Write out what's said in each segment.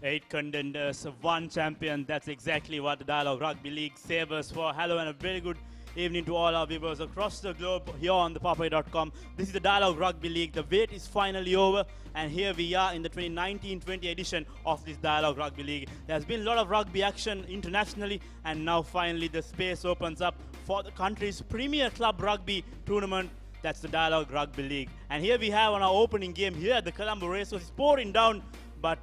8 contenders, 1 champion. That's exactly what the Dialog Rugby League savors for. Hello and a very good evening to all our viewers across the globe here on ThePapare.com. This is the Dialog Rugby League. The wait is finally over, and here we are in the 2019-20 edition of this Dialog Rugby League. There's been a lot of rugby action internationally, and now finally the space opens up for the country's premier club rugby tournament. That's the Dialog Rugby League. And here we have on our opening game here at the Colombo Race Course. It's pouring down, but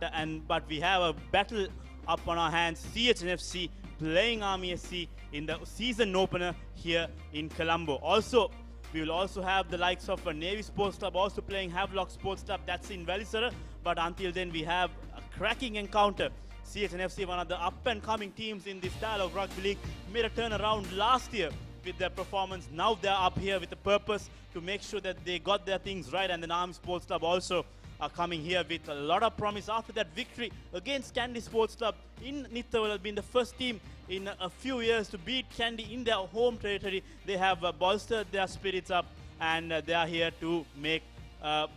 we have a battle up on our hands. CHNFC playing Army SC in the season opener here in Colombo. Also, we will also have the likes of Navy Sports Club also playing Havelock Sports Club. That's in Velisara. But until then, we have a cracking encounter. CHNFC, one of the up-and-coming teams in this Dialog Rugby League, made a turnaround last year with their performance. Now they're up here with a purpose to make sure that they got their things right, and then Army Sports Club also are coming here with a lot of promise. After that victory against Kandy Sports Club in Nithawal, has been the first team in a few years to beat Kandy in their home territory. They have bolstered their spirits up, and they are here to make a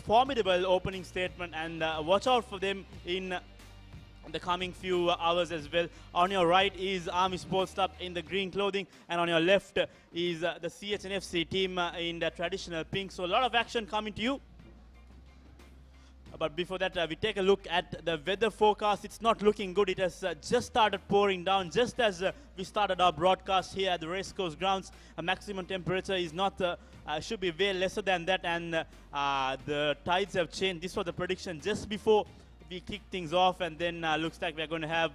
formidable opening statement, and watch out for them in the coming few hours as well. On your right is Army Sports Club in the green clothing, and on your left is the CHNFC team in the traditional pink. So a lot of action coming to you. But before that, we take a look at the weather forecast. It's not looking good. It has just started pouring down just as we started our broadcast here at the Race Course grounds. A maximum temperature is not should be way lesser than that, and the tides have changed. This was the prediction just before we kick things off, and then looks like we're going to have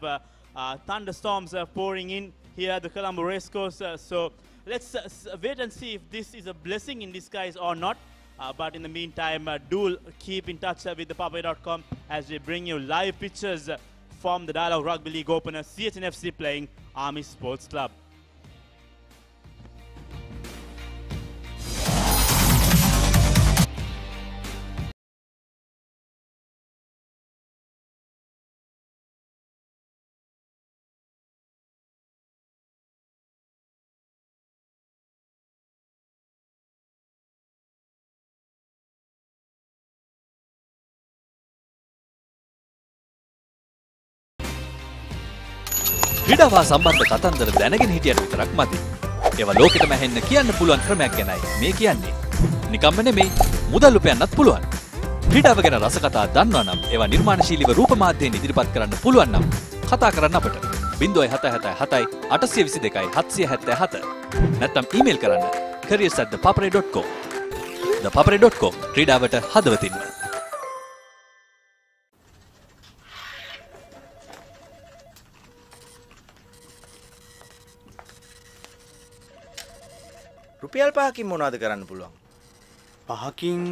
thunderstorms pouring in here at the Colombo Race Course. So let's wait and see if this is a blessing in disguise or not. But in the meantime, do keep in touch with ThePapare.com as we bring you live pictures from the Dialog Rugby League opener, CHNFC playing Army Sports Club. ක්‍රීඩාවා සම්බන්ධ කතන්දර දැනගෙන හිටියට විතරක් මදි. ඒවා ලෝකෙටම ඇහෙන්න කියන්න පුළුවන් ක්‍රමයක් ගැනයි මේ කියන්නේ. නිකම්ම නෙමෙයි, මුදල් උපයන්නත් පුළුවන්. ක්‍රීඩාව ගැන රසකතා දන්නවා නම් ඒවා නිර්මාණශීලීව රූප මාධ්‍යයෙන් ඉදිරිපත් කරන්න පුළුවන් නම් කතා කරන්න අපට 0777 822 777 නැත්නම් ඊමේල් කරන්න careers@thepapare.com. thepapare.com ක්‍රීඩාවට හදවතින්ම. රුපියල් 5කින් මොනවද කරන්න පුළුවන්? 5කින්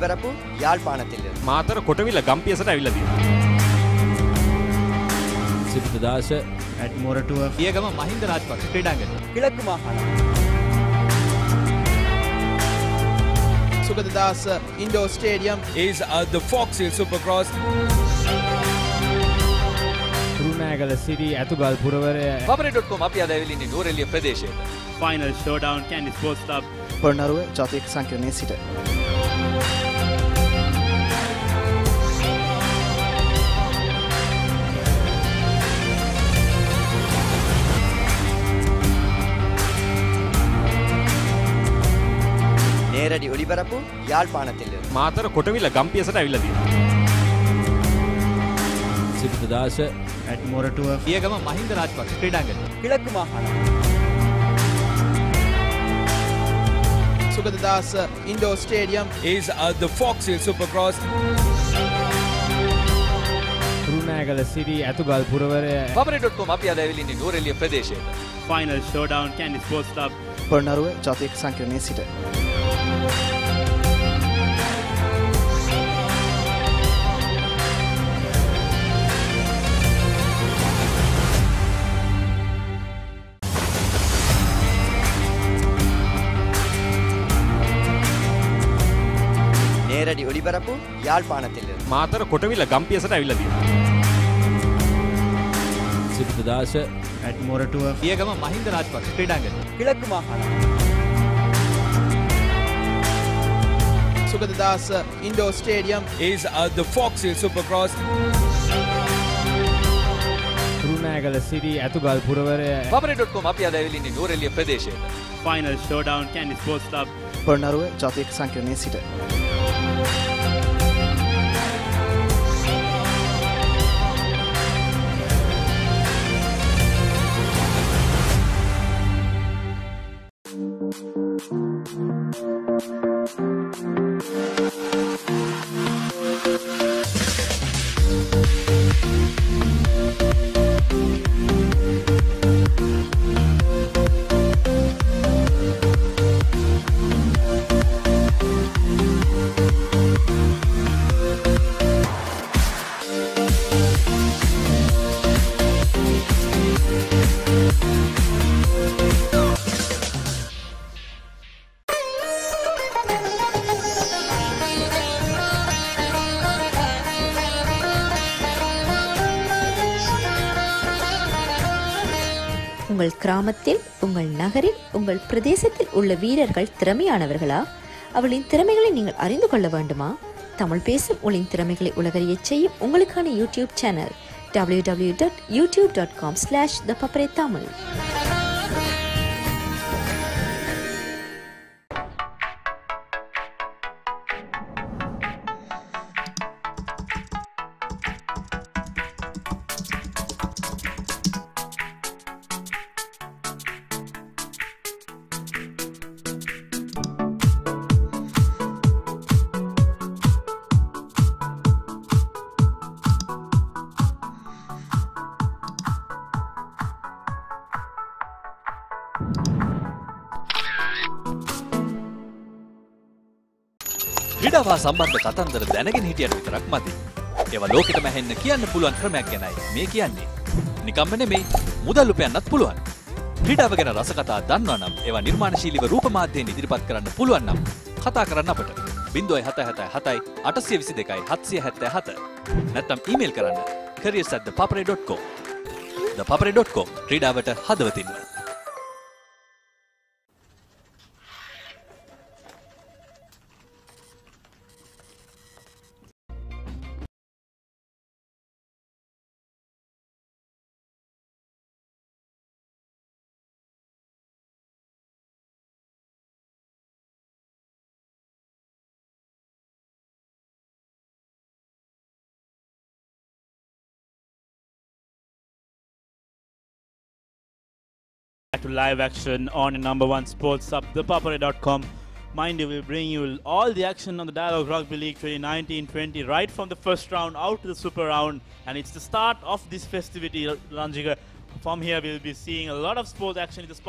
ඔලිබරපු යාල්පාණතිල. මාතර කොටවිල ගම්පියසට ඇවිල්ලා තියෙනවා. සිද්ධාශ ඇඩ්මෝරටුව පියගම Mahinda Rajapaksa ක්‍රීඩාංගණය. කිලක්කු මාහන. Sugadadasa Indoor Stadium is the Fox Hill Supercross. Kurunegala සිටි ඇතුගල් පුරවරය papare.com අපි අද ඇවිල්ලා ඉන්නේ නෝරෙලිය ප්‍රදේශයේ. Final showdown Candy Sports Club. Polonnaruwa ජාතික සංකීර්ණයේ සිට නේරඩි ඔලිබරපු යාල්පාණතිල. මාතර කොටවිල ගම්පියසට ඇවිල්ලා තියෙනවා. සිද්ධාශ ඇඩ්මෝරටුව පියගම Mahinda Rajapaksa ක්‍රීඩාංගණය. කිලක්කු මාහන. Sugadadasa Indoor Stadium Is the Fox Hill Supercross. Kurunegala සිටි ඇතුගල් පුරවරය papare.com අපි අද ඇවිල්ලා ඉන්නේ නෝරෙලිය ප්‍රදේශයේ. Final showdown Candy Sports Club. Polonnaruwa ජාතික සංකීර්ණයේ සිට නේරඩි ඔලිබරපු යාල්පාණතිල. මාතර කොටවිල ගම්පියසට ඇවිල්ලා තියෙනවා. සිද්ධාශ ඇඩ්මෝරටුව පියගම Mahinda Rajapaksa ක්‍රීඩාංගණය. කිලක්කු මාහන. Sugadadasa Indoor Stadium Is the Fox Hill Supercross. Kurunegala සිටි ඇතුගල් පුරවරය papare.com අපි අද ඇවිල්ලා ඉන්නේ නෝරෙලිය ප්‍රදේශයේ. Final showdown Candy Sports Club. Polonnaruwa ජාතික සංකීර්ණයේ සිට உங்கள் கிராமத்தில், உங்கள் நகரில், உங்கள் பிரதேசத்தில் உள்ள வீரர்கள் திறமையானவர்களா? அவளின் திறமைகளை நீங்கள் அறிந்து கொள்ள வேண்டுமா? தமிழ் பேசும் உங்களின் திறமைகளை உலகறியச் செய்யும் உங்களுக்கான யூடியூப் சேனல் www.youtube.com/ThePapare Tamil. ක්‍රීඩාව සම්බන්ධ කතන්දර දැනගෙන හිටියට විතරක් මදි. ඒවා ලෝකෙටම ඇහෙන්න කියන්න පුළුවන් ක්‍රමයක් ගැනයි මේ කියන්නේ. නිකම්ම නෙමෙයි, මුදල් උපයන්නත් පුළුවන්. ක්‍රීඩාව ගැන රස කතා දන්නවා නම් ඒවා නිර්මාණශීලීව රූප මාධ්‍යයෙන් ඉදිරිපත් කරන්න පුළුවන් නම් කතා කරන්න අපට 0777 822 777 නැත්නම් ඊමේල් කරන්න careers@thepapare.com. ThePapare.com ක්‍රීඩාවට හදවතින්ම. To live action on number one sports hub, ThePapare.com. Mind you, we'll bring you all the action on the Dialog Rugby League 2019-20 right from the first round out to the super round, and it's the start of this festivity, Ranjika. From here, we'll be seeing a lot of sports action. It's the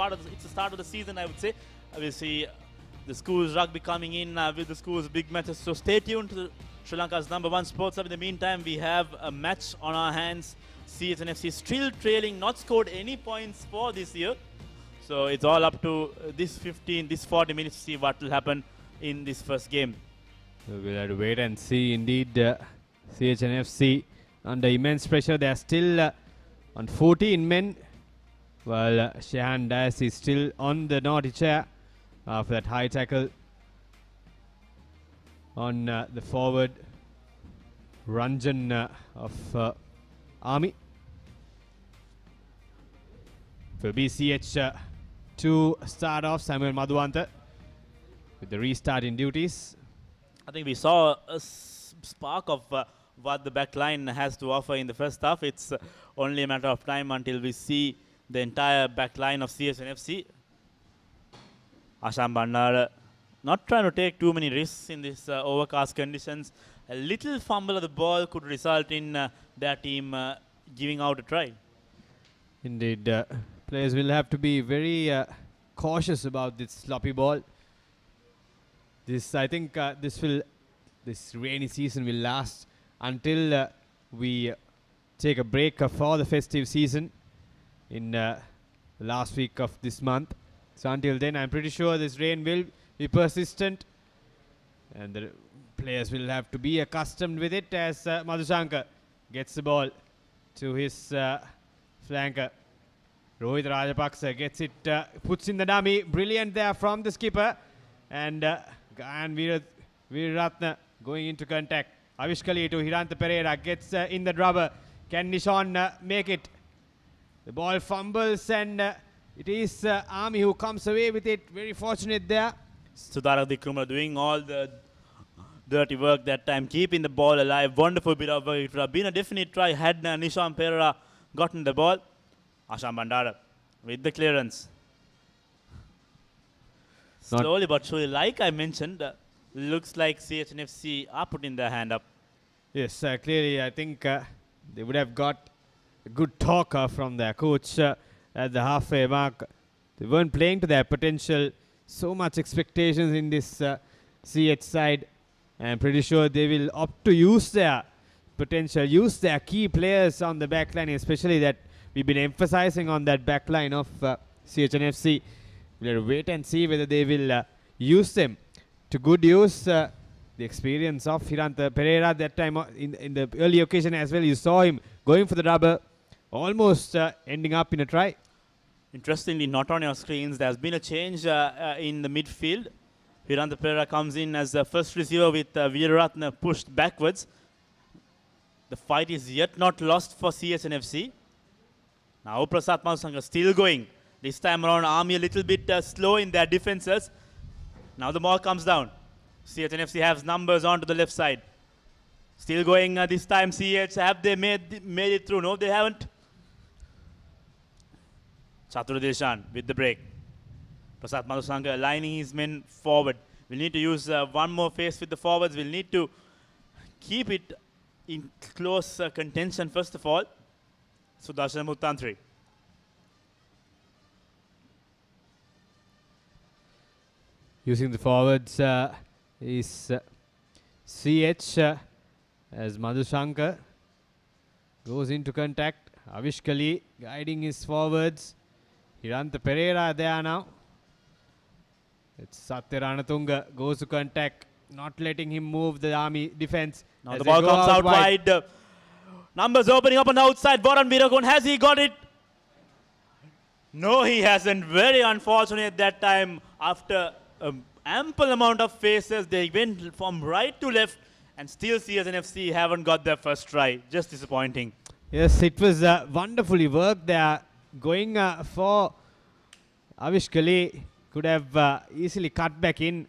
start of the season, I would say. We'll see The schools rugby coming in with the schools big matches. So stay tuned to Sri Lanka's #1 sports hub. In the meantime, we have a match on our hands. CHNFC still trailing, not scored any points for this year. So it's all up to this 40 minutes to see what will happen in this first game. So we'll have to wait and see. Indeed, CHNFC under immense pressure. They are still on 14 men, while Shehan Dias is still on the naughty chair after that high tackle on the forward Ranjan of Army. For BCH to start off, Samuel Madhuwanta with the restarting duties. I think we saw a spark of what the back line has to offer in the first half. It's only a matter of time until we see the entire back line of CHNFC. Asham Bandara not trying to take too many risks in this overcast conditions. A little fumble of the ball could result in their team giving out a try. Indeed, players will have to be very cautious about this sloppy ball. I think this rainy season will last until we take a break for the festive season in the last week of this month. So until then, I'm pretty sure this rain will be persistent, and the players will have to be accustomed with it as Madhushanka gets the ball to his flanker. Rohit Rajapaksa gets it, puts in the dummy. Brilliant there from the skipper. And Gayan Veeratna going into contact. Avishkali to Hiranta Pereira gets in the rubber. Can Nishan make it? The ball fumbles, and it is Army who comes away with it. Very fortunate there. Sudharak Dikrumar doing all the dirty work that time, keeping the ball alive. Wonderful bit of work. It would have been a definite try had Nishan Pereira gotten the ball. Asham Bandara with the clearance. Slowly but surely, like I mentioned, looks like CHNFC are putting their hand up. Yes, clearly I think they would have got a good talk from their coach at the halfway mark. They weren't playing to their potential. So much expectations in this CH side. I'm pretty sure they will opt to use their potential, use their key players on the back line, especially that we've been emphasizing on that back line of CHNFC. We'll have to wait and see whether they will use them to good use. The experience of Hiranta Pereira that time in the early occasion as well, you saw him going for the rubber, almost ending up in a try. Interestingly, not on your screens, there's been a change in the midfield. Hiranta Pereira comes in as the first receiver with Veeratna pushed backwards. The fight is yet not lost for CHNFC. Now Prasad Madhusanga still going. This time around, Army a little bit slow in their defenses. Now the ball comes down. CHNFC has numbers onto the left side. Still going this time, CH. Have they made it through? No, they haven't. Chatur Deshan with the break. Prasad Madhusanga aligning his men forward. We'll need to use one more face with the forwards. We'll need to keep it in close contention first of all. Sudarshan Muttantri. Using the forwards is CH as Madhushanka goes into contact. Avishkali guiding his forwards. Hiranta Pereira there now. It's Satya Ranatunga goes to contact, not letting him move the Army defense. Now the ball comes out wide. Numbers opening up on the outside. Varan Veeragon, has he got it? No, he hasn't. Very unfortunate that time. After ample amount of faces, they went from right to left, and still CHNFC haven't got their first try. Just disappointing. Yes, it was wonderfully worked there. Going for Avishkali, could have easily cut back in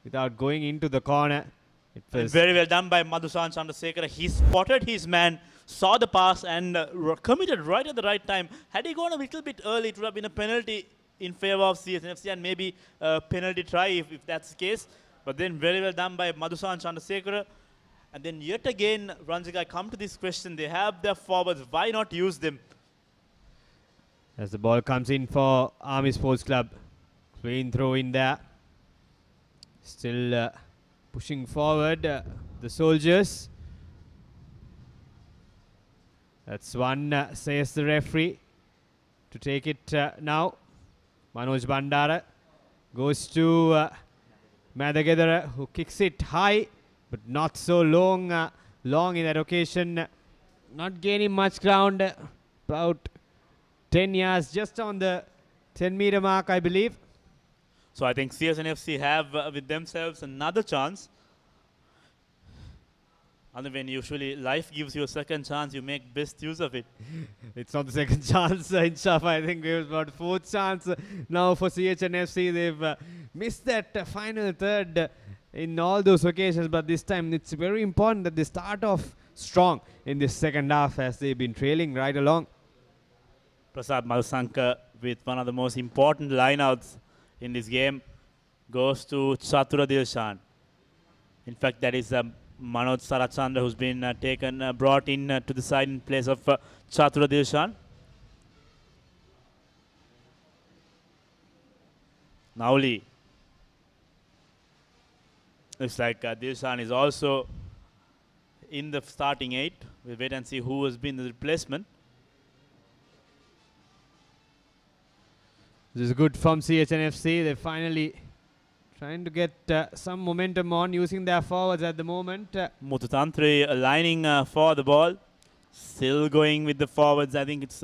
without going into the corner. It was very well done by Madhusan Chandrasekhara. He spotted his man, saw the pass, and committed right at the right time. Had he gone a little bit early, it would have been a penalty in favor of CHNFC and maybe a penalty try if that's the case. But then very well done by Madhusan Chandrasekhara. And then yet again, Ranjika, I come to this question. They have their forwards. Why not use them? As the ball comes in for Army Sports Club. Clean throw in there. Still pushing forward the soldiers. That's one, says the referee, to take it now. Manoj Bandara goes to Madagedara, who kicks it high, but not so long in that occasion. Not gaining much ground, about 10 yards, just on the 10-meter mark, I believe. So I think CSNFC have with themselves another chance. And when usually life gives you a second chance, you make best use of it. It's not the second chance, Inshaf. I think it was about fourth chance now for CHNFC. They've missed that final third in all those occasions, but this time it's very important that they start off strong in this second half as they've been trailing right along. Prasad Malsanka with one of the most important lineouts in this game goes to Chatura Dilshan. In fact, that is Manoj Sarachandra who's been brought in to the side in place of Chatura Dilshan. Nauli. Looks like Dilshan is also in the starting 8. We'll wait and see who has been the replacement. This is good from CHNFC. They're finally trying to get some momentum on using their forwards at the moment. Mututantri lining for the ball. Still going with the forwards. I think it's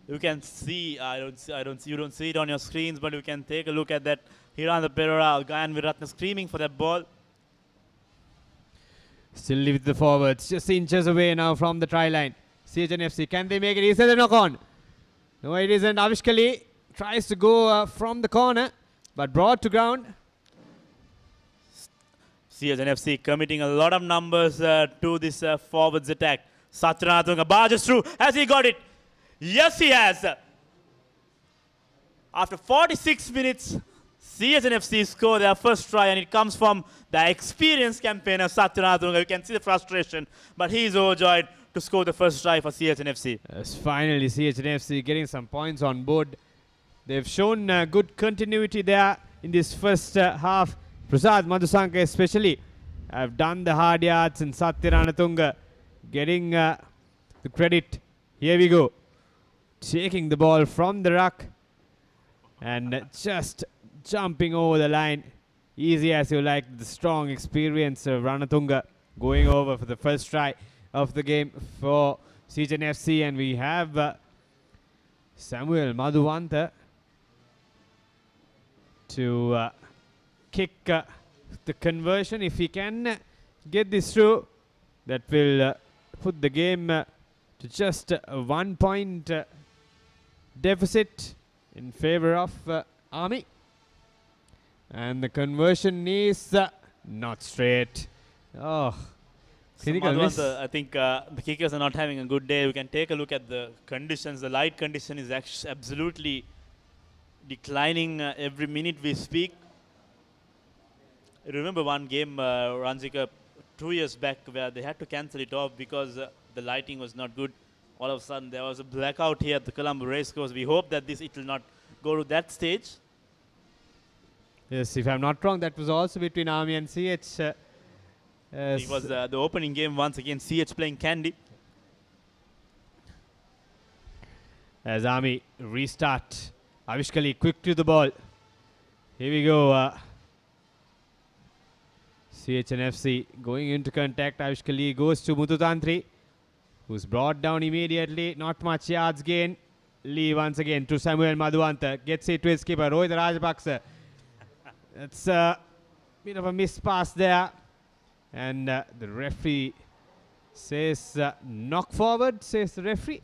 you can see, you don't see it on your screens, but you can take a look at that. Hiranda Perera, Gayan Viratna screaming for that ball. Still with the forwards, just inches away now from the try line. CHNFC, can they make it? Is there a knock on? No, it isn't. Avishkali tries to go from the corner, but brought to ground. CSNFC committing a lot of numbers to this forwards attack. Satyanathunga barges through. Has he got it? Yes, he has. After 46 minutes, CSNFC score their first try, and it comes from the experienced campaigner Satyanathunga. You can see the frustration, but he is overjoyed to score the first try for CSNFC. Yes, finally, CHNFC getting some points on board. They've shown good continuity there in this first half. Prasad Madhusanka especially have done the hard yards, and Satyanathunga getting the credit. Here we go. Taking the ball from the ruck and just jumping over the line. Easy as you like. The strong experience of Ranatunga going over for the first try of the game for CHNFC. And we have Samuel Madhuvanta to kick the conversion. If he can get this through, that will put the game to just a 1 point deficit in favor of Army. And the conversion is not straight. Oh, clinical miss. I think the kickers are not having a good day. We can take a look at the conditions. The light condition is absolutely declining every minute we speak. I remember one game, Ranjika, 2 years back, where they had to cancel it off because the lighting was not good. All of a sudden, there was a blackout here at the Colombo Race Course. We hope that it will not go to that stage. Yes, if I'm not wrong, that was also between Army and CH. It was the opening game once again, CH playing Kandy. As Army restart. Avishkali quick to the ball. Here we go. CHNFC going into contact. Avishkali goes to Mututantri, who's brought down immediately. Not much yards gain. Lee once again to Samuel Madhuvanta. Gets it to his keeper, Rohit Rajapaksa. That's a bit of a missed pass there. And the referee says knock forward, says the referee.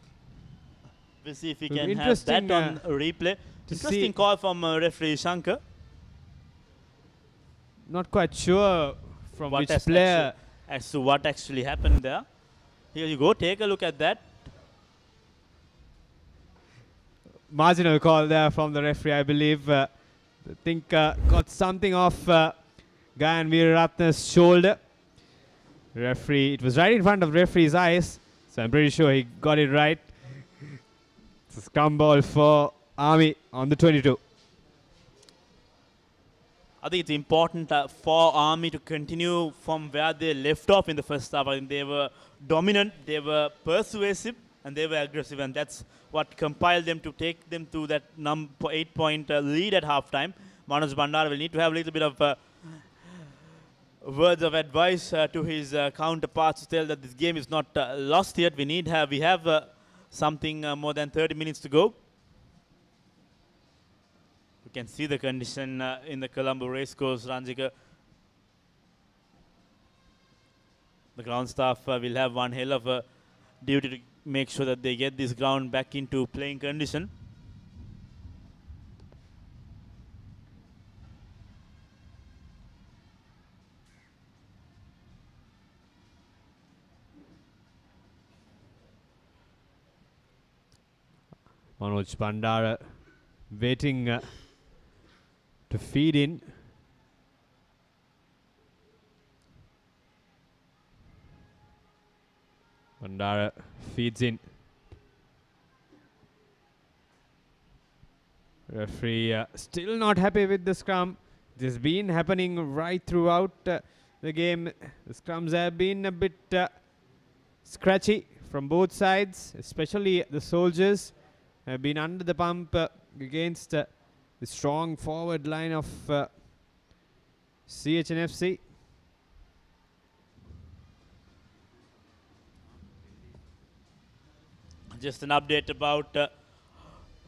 We'll see if we can have that on replay. Interesting call from referee Shankar. Not quite sure from which player. As to what actually happened there. Here you go, take a look at that. Marginal call there from the referee, I believe. I think got something off Gayan Veeraratna's shoulder. Referee, it was right in front of the referee's eyes, so I'm pretty sure he got it right. It's a scrum ball for Army on the 22. I think it's important for Army to continue from where they left off in the first half. I think they were dominant, they were persuasive, and they were aggressive, and that's what compiled them to take them to that 8-point lead at halftime. Manoj Bandara will need to have a little bit of words of advice to his counterparts to tell that this game is not lost yet. We have something more than 30 minutes to go. You can see the condition in the Colombo Race Course, Ranjika. The ground staff will have one hell of a duty to make sure that they get this ground back into playing condition. Manoj Bandara waiting to feed in. Bandara feeds in. Referee still not happy with the scrum. This has been happening right throughout the game. The scrums have been a bit scratchy from both sides, especially the soldiers have been under the pump against the strong forward line of CHNFC. Just an update about the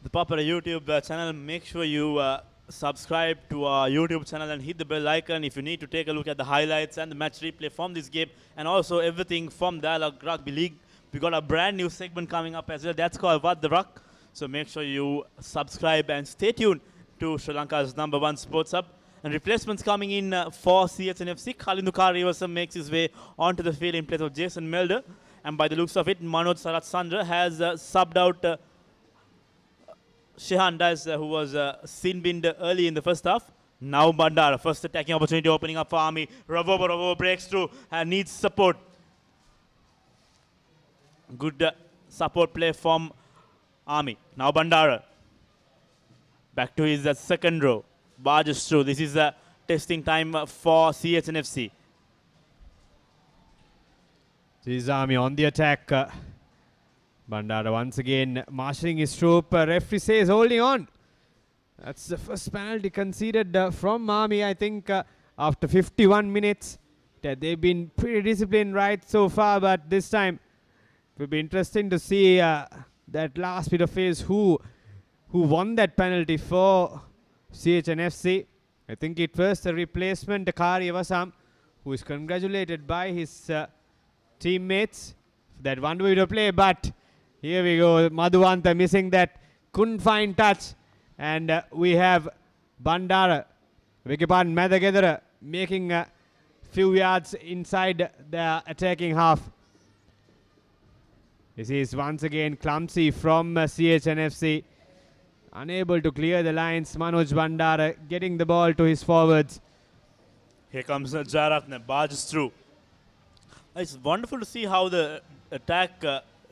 ThePapare YouTube channel. Make sure you subscribe to our YouTube channel and hit the bell icon if you need to take a look at the highlights and the match replay from this game, and also everything from Dialog Rugby League. We got a brand new segment coming up as well. That's called What the Ruck. So make sure you subscribe and stay tuned to Sri Lanka's #1 sports hub. And replacements coming in for CHNFC. Kalindu Karivasam makes his way onto the field in place of Jason Melder. And by the looks of it, Manoj Sarat Sandra has subbed out Shehan Dias, who was sin-binned early in the first half. Now Bandara, first attacking opportunity opening up for Army. Ravo breaks through and needs support. Good support play from Army. Now Bandara. Back to his second row. Barges through. This is testing time for CHNFC. This is Army on the attack. Bandara once again marshalling his troop. Referee says holding on. That's the first penalty conceded from Army, I think, after 51 minutes. They've been pretty disciplined right so far, but this time it will be interesting to see that last bit of phase who won that penalty for CHNFC. I think it was the replacement, Kari Vasam, who is congratulated by his teammates for that one-way to play. But here we go, Madhuvanta missing that, couldn't find touch. And we have Bandara, Vikipan Madagedara, making a few yards inside the attacking half. This is once again clumsy from CHNFC. Unable to clear the lines. Manoj Bandara getting the ball to his forwards. Here comes Jaratne, barges through. It's wonderful to see how the attack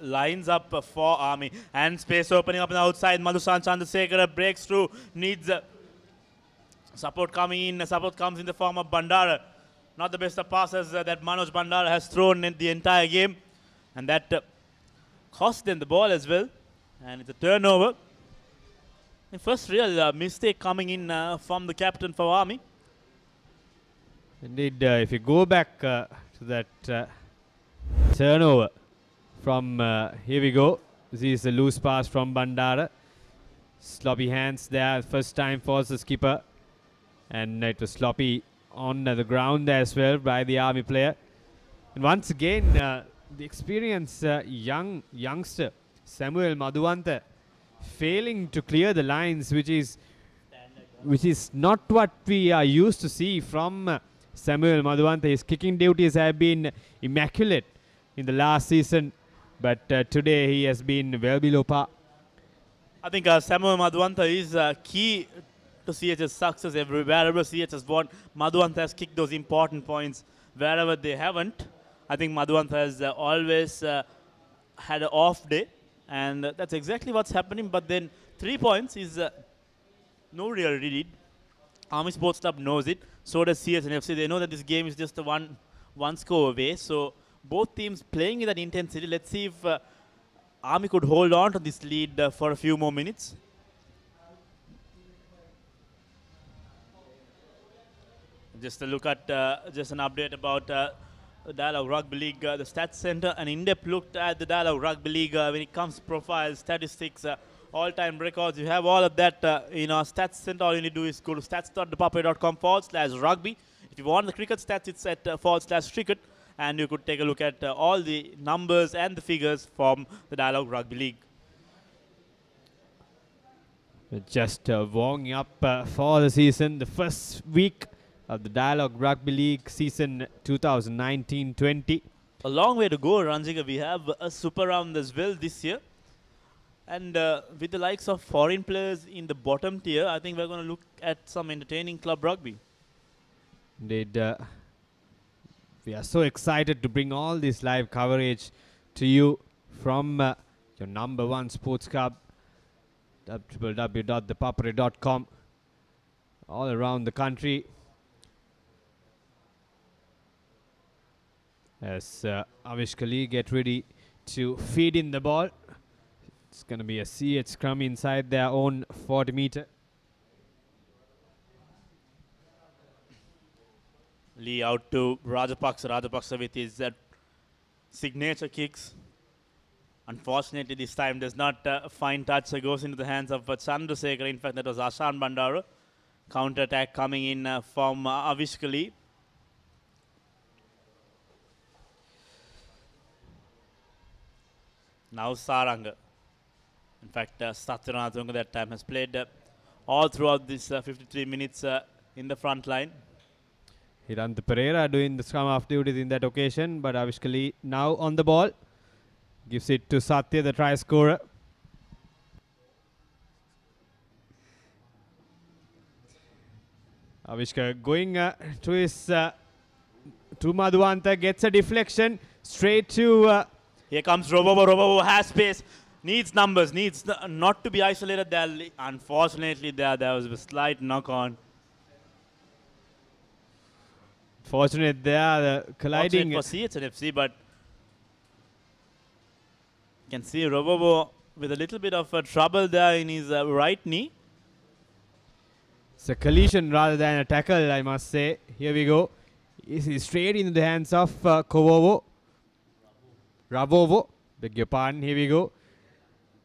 lines up for Army. And space opening up on the outside. Madhusan Chandrasekhara breaks through. Needs support coming in. Support comes in the form of Bandara. Not the best of passes that Manoj Bandara has thrown in the entire game. And that cost them the ball as well. And it's a turnover. The first real mistake coming in from the captain for Army. Indeed, if you go back to that turnover from, here we go. This is a loose pass from Bandara. Sloppy hands there, first time for the skipper. And it was sloppy on the ground as well by the Army player. And once again, the experienced youngster, Samuel Madhuvanta, failing to clear the lines, which is not what we are used to see from Samuel Madhuvanta. His kicking duties have been immaculate in the last season, but today he has been well below par. I think Samuel Madhuvanta is key to CH's success. Wherever CH has won, Madhuvanta has kicked those important points. Wherever they haven't, I think Madhuvanta has always had an off day. And that's exactly what's happening. But then 3 points is no real lead. Army Sports Club knows it. So does CS and FC. They know that this game is just a one score away. So both teams playing with that intensity. Let's see if Army could hold on to this lead for a few more minutes. Just a look at just an update about the Dialog Rugby League, the Stats Center, an in-depth look at the Dialog Rugby League when it comes to profiles, statistics, all-time records. You have all of that in our Stats Center. All you need to do is go to stats.thepapare.com/rugby. If you want the cricket stats, it's at /cricket, and you could take a look at all the numbers and the figures from the Dialog Rugby League. Just warming up for the season, the first week of the Dialog Rugby League season 2019-20. A long way to go, Ranjika. We have a super round as well this year. And with the likes of foreign players in the bottom tier, I think we're going to look at some entertaining club rugby. Indeed, we are so excited to bring all this live coverage to you from your number one sports club, www.thepapare.com, all around the country. As Avish Kali get ready to feed in the ball. It's going to be a CH scrum inside their own 40-meter. Lee out to Rajapaksa. Rajapaksa with his signature kicks. Unfortunately, this time does not find touch. So goes into the hands of Chandrasekhar. In fact, that was Ashan Bandara. Counter-attack coming in from Avish Kali. Now Saranga. In fact, Satyanathunga that time has played all throughout this 53 minutes in the front line. Hiranta Pereira doing the scrum half duties in that occasion, but Avish Kali now on the ball. Gives it to Satya, the try scorer. Avishka going to his to Madhuanta, gets a deflection straight to here comes Robobo. Robobo has space, needs numbers, needs not to be isolated there. Unfortunately, there was a slight knock on. Fortunate there, the colliding. Fortunate for CH and FC, but you can see Robobo with a little bit of trouble there in his right knee. It's a collision rather than a tackle, I must say. Here we go. He's straight into the hands of Ravovo. Beg your pardon. Here we go.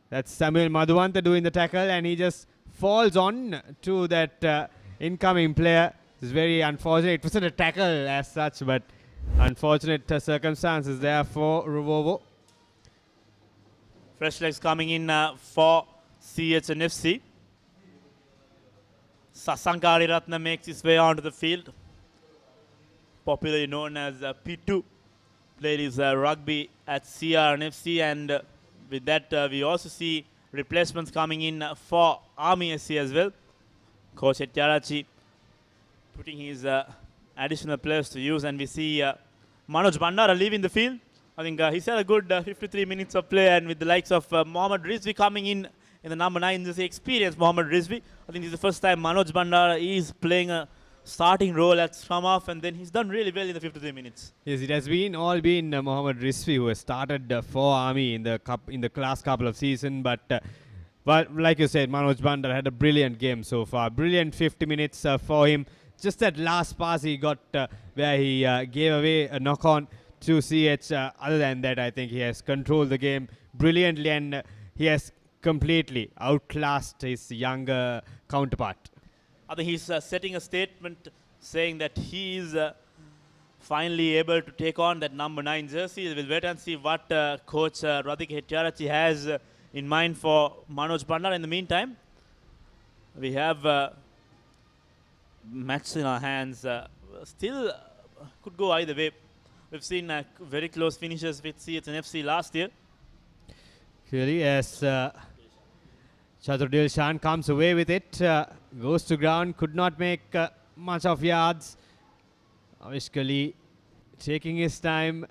That's Samuel Madhuanta doing the tackle, and he just falls on to that incoming player. It's very unfortunate. It wasn't a tackle as such, but unfortunate circumstances there for Ravovo. Fresh legs coming in for CH and FC. Sasankari Ratna makes his way onto the field. Popularly known as P2. Played his rugby at CR and FC, and with that we also see replacements coming in for Army SC as well. Coach Hettiarachi putting his additional players to use, and we see Manoj Bandara leaving the field. I think he's had a good 53 minutes of play, and with the likes of Mohammad Rizvi coming in the number 9, this is experienced Mohammad Rizvi. I think this is the first time Manoj Bandara is playing a starting role at scrum half, and then he's done really well in the 53 minutes. Yes, it has all been Mohammad Rizvi who has started for Army in the last couple of seasons, but like you said, Manoj Bandar had a brilliant game so far. Brilliant 50 minutes for him. Just that last pass he got where he gave away a knock-on to CH. Other than that, I think he has controlled the game brilliantly, and he has completely outclassed his younger counterpart. I think he's setting a statement saying that he is finally able to take on that number 9 jersey. We'll wait and see what Coach Radhik Hettiarachi has in mind for Manoj Bandar. In the meantime, we have match in our hands. Still could go either way. We've seen very close finishes with CH and FC last year. Clearly, as Chaturdil Shan comes away with it, goes to ground, could not make much of yards. Avish Kali taking his time.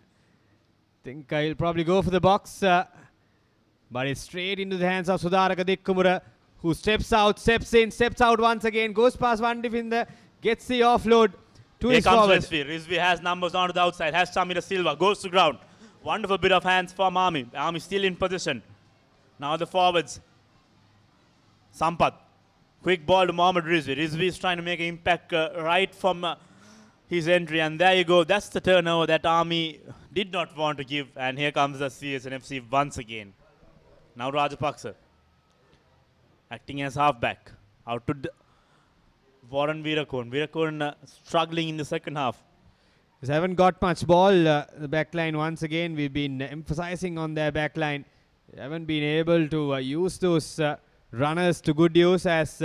Think he'll probably go for the box, but it's straight into the hands of Sudaraka Dikkumura, who steps out, steps in, steps out once again, goes past one defender, gets the offload to Here his comes forward. Rizvi. Rizvi has numbers onto the outside, has Samira Silva, goes to ground. Wonderful bit of hands from Army. Army still in position. Now the forwards. Sampath. Quick ball to Mohammad Rizvi. Rizvi is trying to make an impact right from his entry. And there you go. That's the turnover that Army did not want to give. And here comes the CSNFC once again. Now Rajapaksa. Acting as halfback. Out to Warren Virakon. Virakon struggling in the second half. They haven't got much ball. The backline once again. We've been emphasizing on their backline. They haven't been able to use those runners to good use as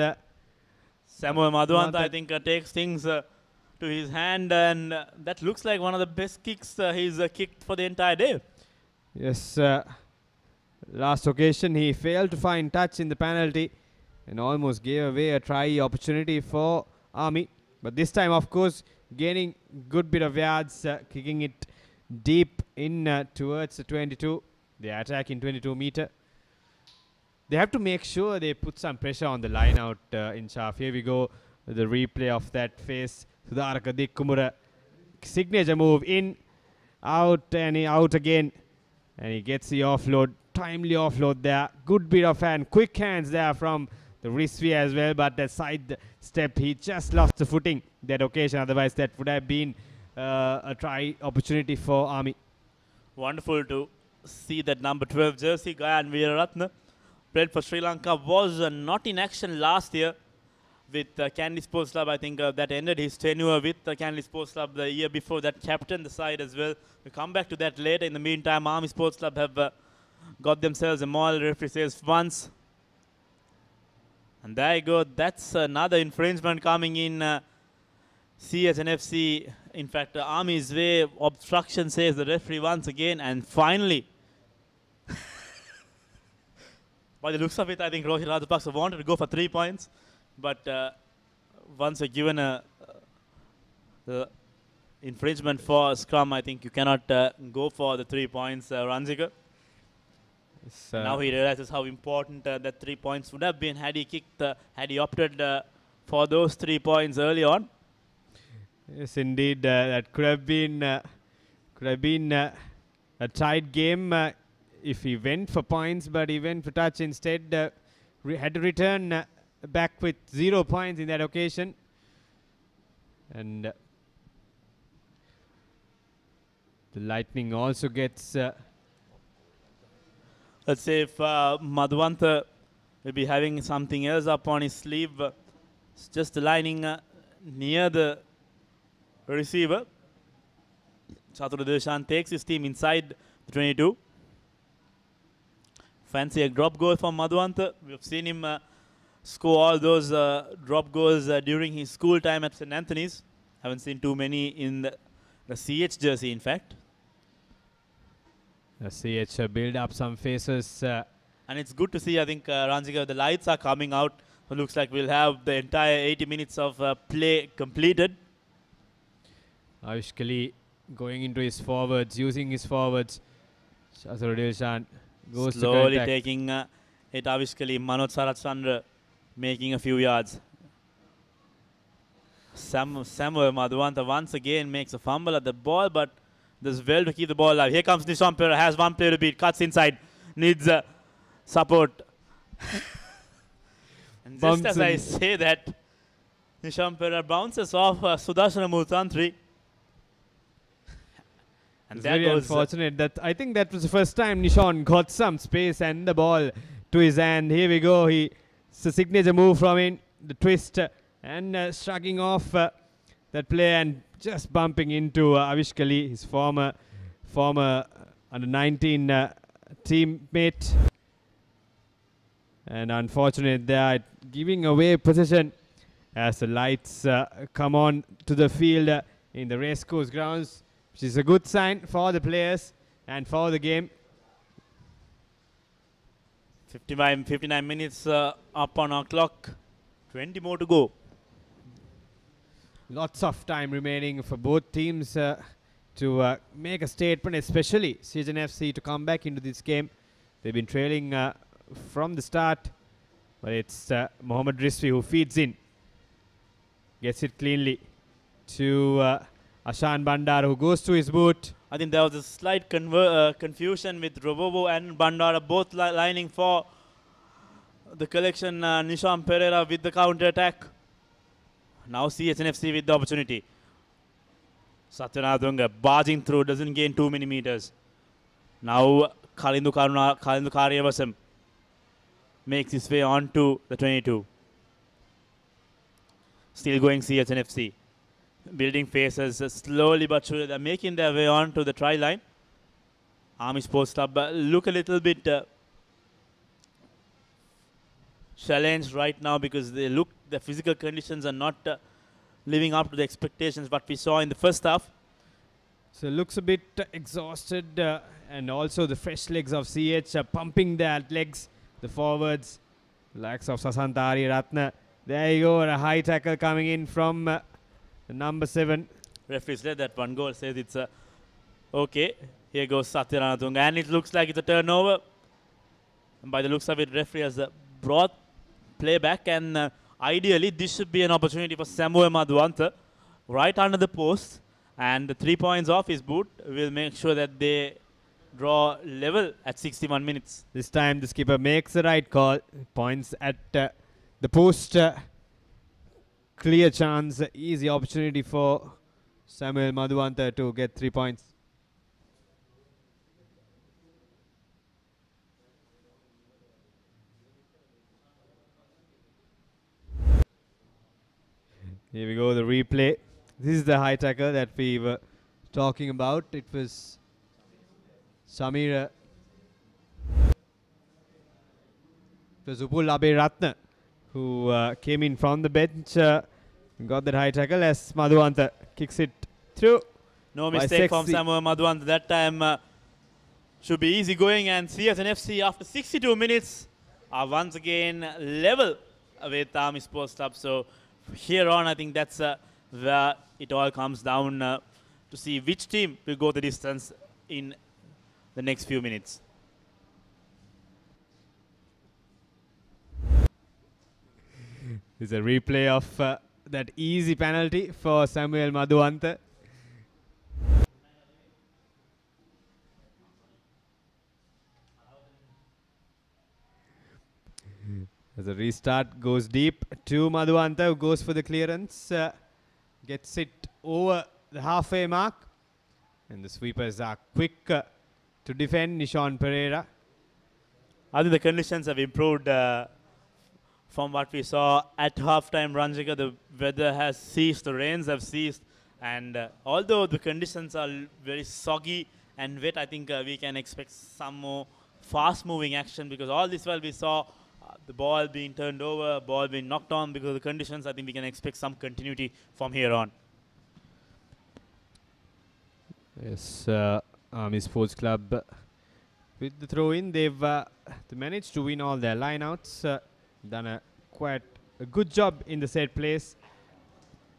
Samuel Madhuanta, I think, takes things to his hand, and that looks like one of the best kicks he's kicked for the entire day. Yes, last occasion he failed to find touch in the penalty and almost gave away a try opportunity for Army. But this time, of course, gaining good bit of yards, kicking it deep in towards the 22. They attack in 22 meter. They have to make sure they put some pressure on the line out in Shaf. Here we go, the replay of that face. Sudaraka Dikkumura, signature move in, out, and out again. And he gets the offload, timely offload there. Good bit of hand, quick hands there from the Rizvi as well. But that side step, he just lost the footing that occasion. Otherwise, that would have been a try opportunity for Army. Wonderful to see that number 12 jersey, Gayan Veeraratne, played for Sri Lanka, was not in action last year with Candy Sports Club. I think that ended his tenure with Candy Sports Club the year before. That captained the side as well. We'll come back to that later. In the meantime, Army Sports Club have got themselves a mall. Referee says once. And there you go. That's another infringement coming in CSNFC. In fact, Army's way obstruction, says the referee once again. And finally, by the looks of it, I think Rohit Rajapaksa wanted to go for 3 points. But once you're given the infringement for scrum, I think you cannot go for the 3 points, Ranjika. Now he realizes how important that 3 points would have been had he kicked, had he opted for those 3 points early on. Yes, indeed, that could have been a tight game if he went for points, but he went for touch instead. Had to return back with 0 points in that occasion. And the Lightning also gets... Let's say if Madhuvanta will be having something else up on his sleeve, it's just aligning near the receiver. Chatur Deshan takes his team inside the 22. Fancy a drop goal from Madhuvanta. We've seen him score all those drop goals during his school time at St. Anthony's. Haven't seen too many in the CH jersey, in fact. The CH build up some faces. And it's good to see, I think, Ranjika, the lights are coming out. It looks like we'll have the entire 80 minutes of play completed. Avishkali going into his forwards, using his forwards. Chatur Deshan goes slowly to contact. taking it, Avishkali. Manoj Sarachandra making a few yards. Samuel Madhuvanta once again makes a fumble at the ball, but does well to keep the ball alive. Here comes Nishant Perera, has one player to beat, cuts inside, needs support. And just as I say that, Nishant Perera bounces off Sudarshana Multantri. And it's that very goes unfortunate. That I think that was the first time Nishan got some space and the ball to his hand. Here we go. It's a signature move from him, the twist, and shrugging off that play and just bumping into Avishkali, his former under 19 teammate. And unfortunate there, giving away position as the lights come on to the field in the Race Course grounds, which is a good sign for the players and for the game. 59 minutes up on our clock, 20 more to go. Lots of time remaining for both teams to make a statement, especially CSNFC to come back into this game. They've been trailing from the start, But it's Mohammad Rizvi who feeds in. Gets it cleanly to Ashan Bandar, who goes to his boot. I think there was a slight confusion with Robobo and Bandara both lining for the collection. Nishan Pereira with the counter attack. Now CHNFC with the opportunity. Satyanadunga barging through, doesn't gain too many meters. Now Kalindu Karyavasam makes his way on to the 22. Still going CHNFC. Building faces slowly but surely. They're making their way on to the try line. Army Sports Club look a little bit challenged right now because the physical conditions are not living up to the expectations what we saw in the first half. So looks a bit exhausted, and also the fresh legs of CH pumping their legs, the forwards, likes of Sasantari Ratna. There you go, a high tackle coming in from number 7. Referee said that one goal, says it's okay. Here goes Satyanaratunga, and it looks like it's a turnover. And by the looks of it, referee has brought play back, and ideally this should be an opportunity for Samuel Madhuanta right under the post, and the 3 points off his boot will make sure that they draw level at 61 minutes. This time the skipper makes the right call, points at the post. Clear chance, easy opportunity for Samuel Madhuanta to get 3 points. Here we go, the replay. This is the high tackle that we were talking about. It was Samira. It was Upul Abhiratna who came in from the bench, got that high tackle as Madhuanta kicks it through. No mistake from Samuel Madhuanta that time. Should be easy going, and CSNFC after 62 minutes are once again level with Army Sports Club. So here on, I think that's where it all comes down to see which team will go the distance in the next few minutes. It's a replay of that easy penalty for Samuel Madhuanta. As a restart goes deep to Madhuanta, who goes for the clearance, gets it over the halfway mark, and the sweepers are quick to defend Nishan Pereira. I think the conditions have improved from what we saw at halftime. Ranjika, the weather has ceased, the rains have ceased, and although the conditions are very soggy and wet, I think we can expect some more fast-moving action, because all this while we saw the ball being turned over, ball being knocked on because of the conditions. I think we can expect some continuity from here on. Yes, Army Sports Club with the throw-in, they've managed to win all their lineouts, done quite a good job in the set place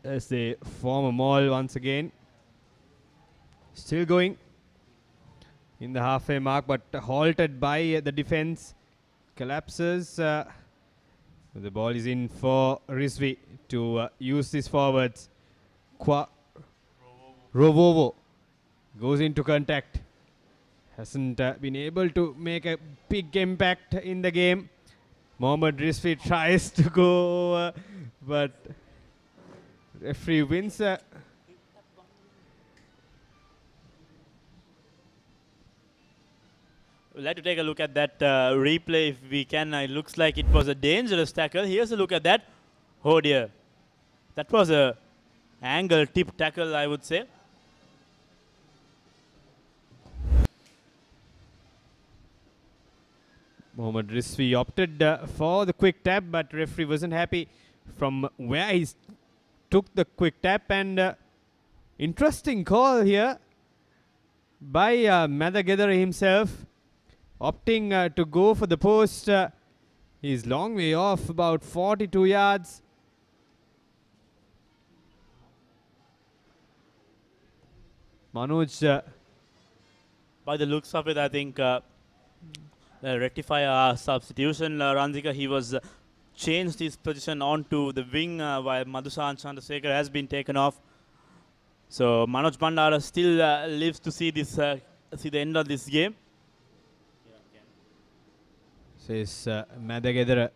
as they form a maul once again. Still going in the halfway mark, but halted by the defense. Collapses. The ball is in for Rizvi to use these forwards. Rovovo goes into contact. Hasn't been able to make a big impact in the game. Mohammad Rizvi tries to go, but referee wins. We'd like to take a look at that replay if we can. It looks like it was a dangerous tackle. Here's a look at that. Oh dear. That was a angle tip tackle, I would say. Mohammad Rizvi opted for the quick tap, but referee wasn't happy from where he took the quick tap, and interesting call here by Madagedara himself, opting to go for the post. He's long way off, about 42 yards. Manoj. By the looks of it, I think the rectifier substitution, Ranjika, he was changed his position onto the wing while Madhusan Chandrasekhar has been taken off. So Manoj Bandara still lives to see this, see the end of this game. Says Madagedara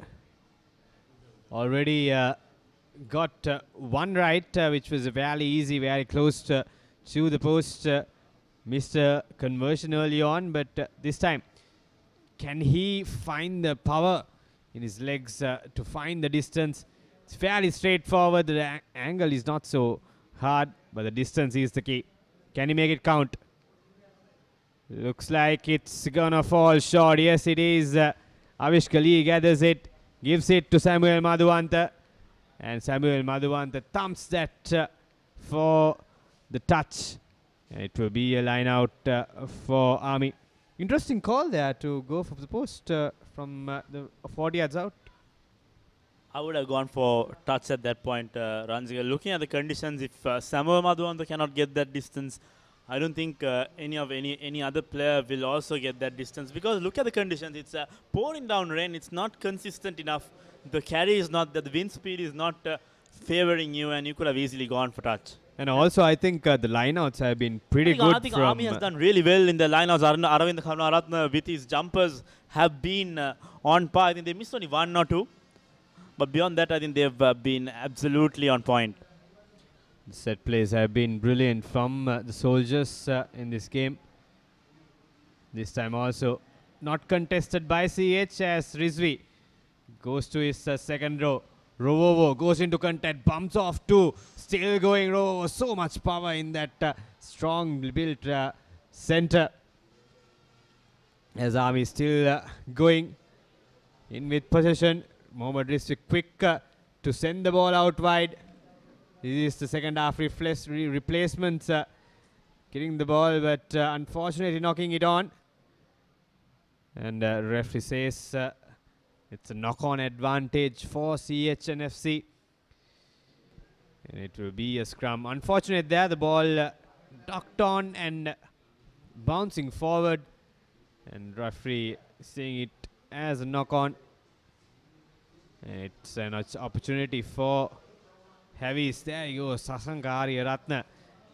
already got one right, which was very easy, very close to the post. Missed a conversion early on, but this time, can he find the power in his legs to find the distance? It's fairly straightforward. The angle is not so hard, but the distance is the key. Can he make it count? Looks like it's gonna fall short. Yes, it is. Avish Kali gathers it, gives it to Samuel Madhuwanta, and Samuel Madhuwanta thumps that for the touch. It will be a line out for Army. Interesting call there to go for the post from the 40 yards out. I would have gone for touch at that point, Ranjika. Looking at the conditions, if Samuel Madhuwanta cannot get that distance, I don't think any other player will also get that distance, because look at the conditions. It's pouring down rain. It's not consistent enough. The carry is not, the wind speed is not favoring you, and you could have easily gone for touch. And also, I think the lineouts have been pretty good. I think Army has done really well in the lineouts. Aravind Khavnaratne with his jumpers have been on par. I think they missed only one or two, but beyond that, I think they've been absolutely on point. The set plays have been brilliant from the soldiers in this game. This time also not contested by CH, as Rizvi goes to his second row. Rovovo goes into contact, bumps off two, still going Rovovo. So much power in that strong built center. As Army still going in with possession. Mohammad Rizvi quick to send the ball out wide. This is the second half replacements getting the ball, but unfortunately knocking it on. And referee says it's a knock-on advantage for CHNFC. And it will be a scrum. Unfortunate there, the ball ducked on and bouncing forward. And referee seeing it as a knock-on. And it's an opportunity for Heavies. There you go, Sasankari Ratna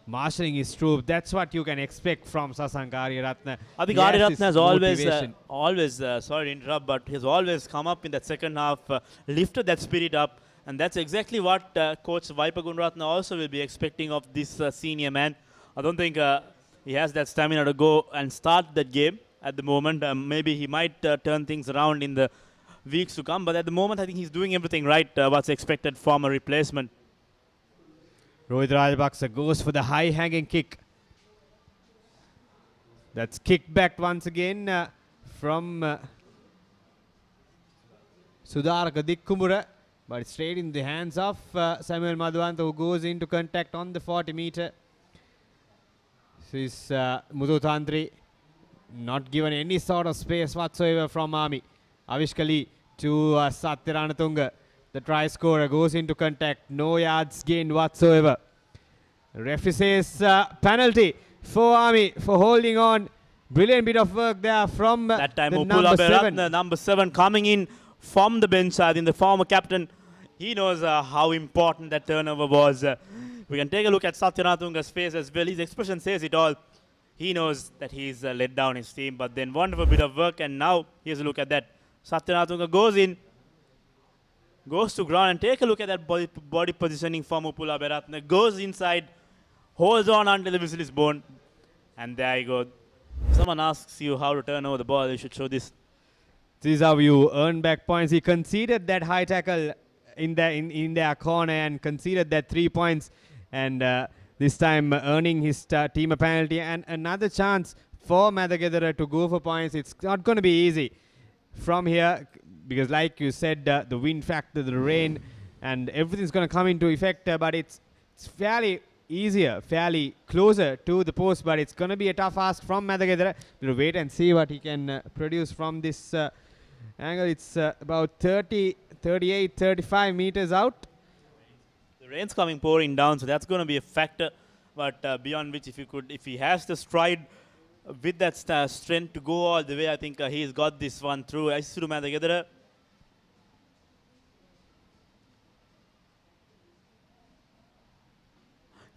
marshalling his troop. That's what you can expect from Sasankari Ratna. I think Ari Ratna has always, sorry to interrupt, but he's always come up in that second half, lifted that spirit up, and that's exactly what Coach Vaipagun Ratna also will be expecting of this senior man. I don't think he has that stamina to go and start that game at the moment. Maybe he might turn things around in the weeks to come, but at the moment I think he's doing everything right, what's expected from a replacement. Rohit Rajapaksa goes for the high-hanging kick. That's kicked back once again from Sudaraka Dikkumura, but straight in the hands of Samuel Madhuwanta, who goes into contact on the 40-meter. This is Mudhu Tantri, not given any sort of space whatsoever from Army. Avish Kali to Satyaranatunga. The try scorer goes into contact. No yards gained whatsoever. Referee says penalty for Army for holding on. Brilliant bit of work there from that time the number 7. Number 7 coming in from the bench. I think the former captain, he knows how important that turnover was. We can take a look at Satyaranatunga's face as well. His expression says it all. He knows that he's let down his team, but then wonderful bit of work, and now here's a look at that. Satyaranatunga goes in, goes to ground, and take a look at that body positioning from Upula Beratna. Goes inside, holds on until the whistle is blown, and there you go. If someone asks you how to turn over the ball, you should show this. This is how you earn back points. He conceded that high tackle in their corner and conceded that 3 points, and this time earning his team a penalty and another chance for Madagedara to go for points. It's not going to be easy from here, because like you said, the wind factor, the rain, and everything's going to come into effect, but it's fairly easier, fairly closer to the post, but it's going to be a tough ask from Madagedara. We'll wait and see what he can produce from this angle. It's about 30, 38, 35 meters out. The rain's coming pouring down, so that's going to be a factor, but beyond which, if he has the stride with that strength to go all the way, I think he's got this one through. Isuru Madagedara.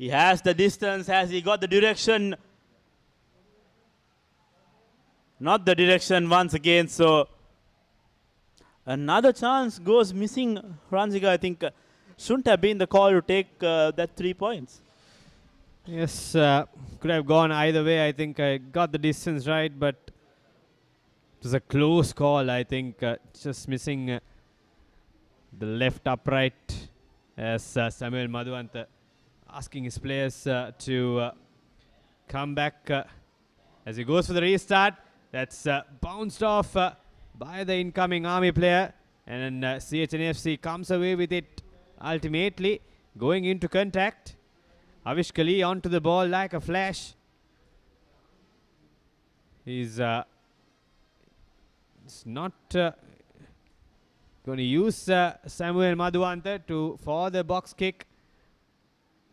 He has the distance. Has he got the direction? Not the direction once again. So another chance goes missing. Ranjika, I think, shouldn't have been the call to take that 3 points. Yes, could have gone either way. I think I got the distance right, but it was a close call. I think just missing the left upright as Samuel Madhuanta asking his players to come back as he goes for the restart. That's bounced off by the incoming Army player, and then CHNFC comes away with it ultimately, going into contact. Avish Kali onto the ball like a flash. He's not going to use Samuel Madhuanta for the box kick.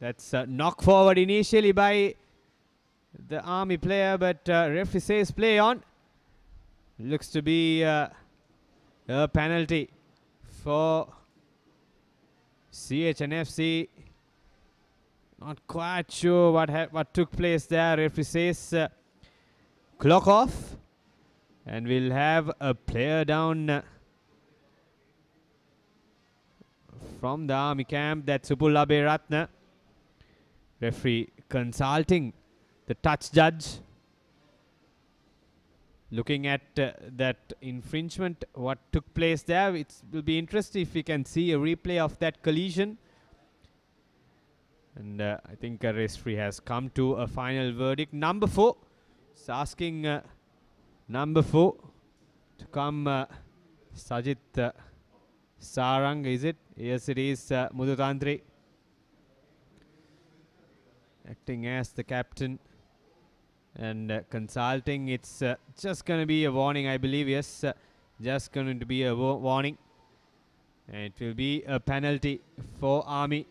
That's knocked forward initially by the Army player, but referee says play on. Looks to be a penalty for CHNFC. Not quite sure what took place there. Referee says clock off, and we'll have a player down from the Army camp. That's Supullabe Ratna. Referee consulting the touch judge, looking at that infringement, what took place there. It will be interesting if we can see a replay of that collision. And I think a referee has come to a final verdict. Number 4 is asking number 4 to come. Sajith Sarang, is it? Yes, it is. Mudutantri acting as the captain and consulting. It's just going to be a warning, I believe. Yes, just going to be a warning. And it will be a penalty for Army.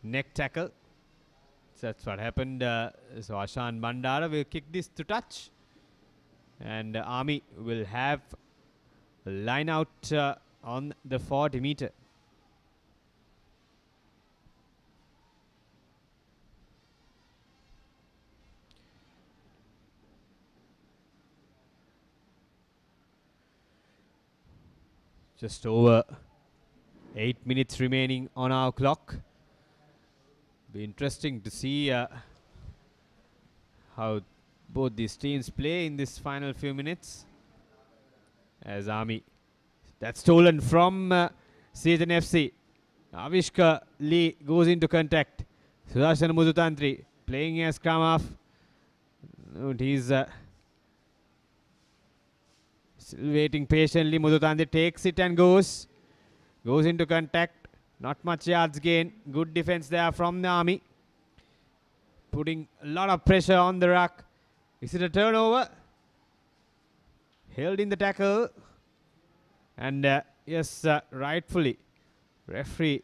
Neck tackle. So that's what happened. So Ashan Bandara will kick this to touch. And Army will have a line out on the 40 meter. Just over 8 minutes remaining on our clock. Be interesting to see how both these teams play in this final few minutes. As Army, that's stolen from CHNFC. Avishka Lee goes into contact. Sudarshan Mudutantri playing as scrum half. He's still waiting patiently. Mudutantri takes it and goes into contact. Not much yards gain. Good defense there from the Army. Putting a lot of pressure on the ruck. Is it a turnover? Held in the tackle. And yes, rightfully, referee